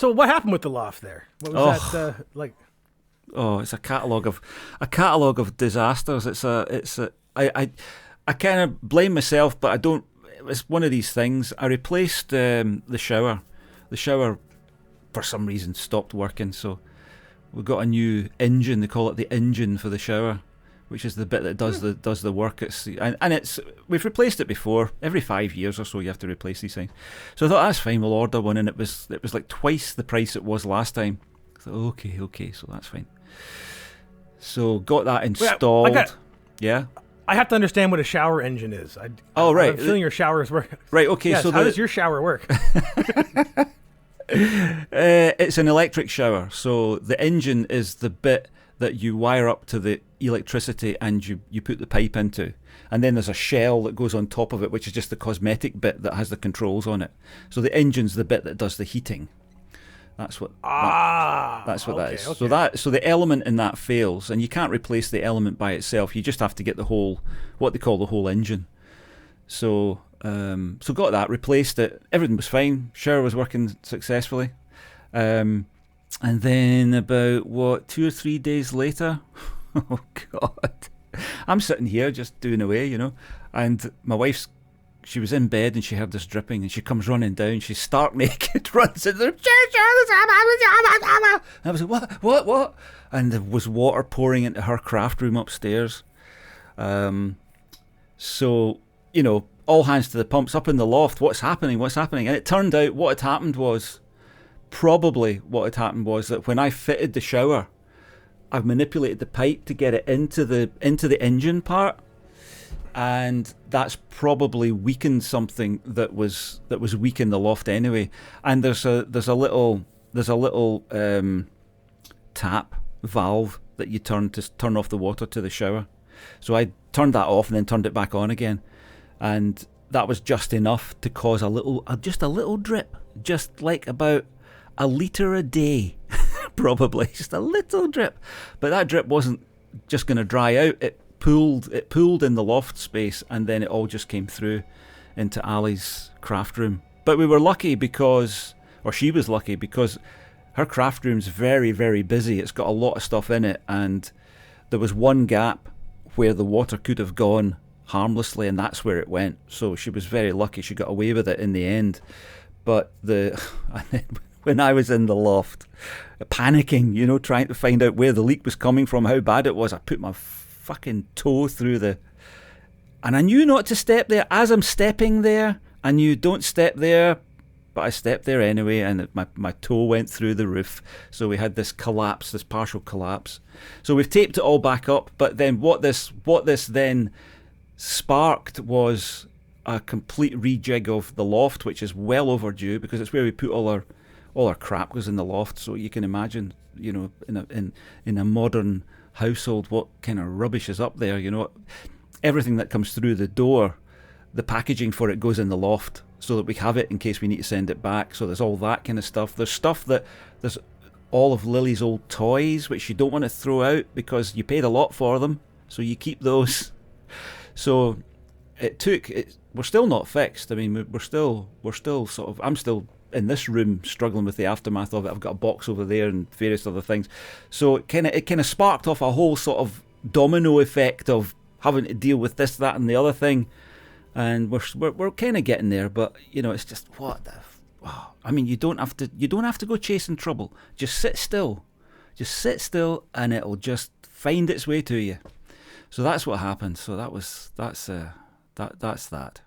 So what happened with the loft there? What was that like? Oh, it's a catalogue of disasters. I kind of blame myself, but I don't. It's one of these things. I replaced the shower. The shower, for some reason, stopped working. So we got a new engine. They call it the engine for the shower, which is the bit that does the work. We've replaced it before. Every 5 years or so, you have to replace these things. So I thought that's fine. We'll order one, and it was like twice the price it was last time. I thought okay, so that's fine. So got that installed. Yeah. I have to understand what a shower engine is. Right. I'm feeling your showers work. Right. Okay. Yes, so how does your shower work? It's an electric shower. So the engine is the bit that you wire up to the electricity and you put the pipe into. And then there's a shell that goes on top of it, which is just the cosmetic bit that has the controls on it. So the engine's the bit that does the heating. That's what that is. Okay. So the element in that fails, and you can't replace the element by itself. You just have to get what they call the whole engine. So got that, replaced it. Everything was fine. Shower was working successfully. And then about 2 or 3 days later, oh God, I'm sitting here just doing away, and my wife's. She was in bed and she heard this dripping, and she comes running down. She's stark naked, runs in there. And I was like, what? And there was water pouring into her craft room upstairs. So, all hands to the pumps up in the loft. What's happening? And it turned out what had happened was that when I fitted the shower, I've manipulated the pipe to get it into the engine part. And that's probably weakened something that was weak in the loft anyway. And there's a little tap valve that you turn off the water to the shower. So I turned that off and then turned it back on again, and that was just enough to cause a little drip, just like about a litre a day, probably just a little drip. But that drip wasn't just going to dry out. It pooled in the loft space, and then it all just came through into Ali's craft room. But we were lucky she was lucky because her craft room's very, very busy. It's got a lot of stuff in it, and there was one gap where the water could have gone harmlessly, and that's where it went. So she was very lucky. She got away with it in the end. But when I was in the loft, panicking, trying to find out where the leak was coming from, how bad it was, I put my fucking toe through and I knew not to step there. As I'm stepping there, I knew don't step there, but I stepped there anyway, and my toe went through the roof. So we had this partial collapse. So we've taped it all back up, but then what this then sparked was a complete rejig of the loft, which is well overdue because it's where we put all our crap goes in the loft. So you can imagine, in a modern household, what kind of rubbish is up there. Everything that comes through the door, the packaging for it goes in the loft so that we have it in case we need to send it back. So there's all that kind of stuff. There's all of Lily's old toys which you don't want to throw out because you paid a lot for them, so you keep those. So we're still not fixed. I mean, we're still sort of, I'm still in this room struggling with the aftermath of it. I've got a box over there and various other things. So it kind of sparked off a whole sort of domino effect of having to deal with this, that, and the other thing. And we're kind of getting there, but it's just I mean, you don't have to go chasing trouble. Just sit still, and it'll just find its way to you. So that's what happened. So that's that.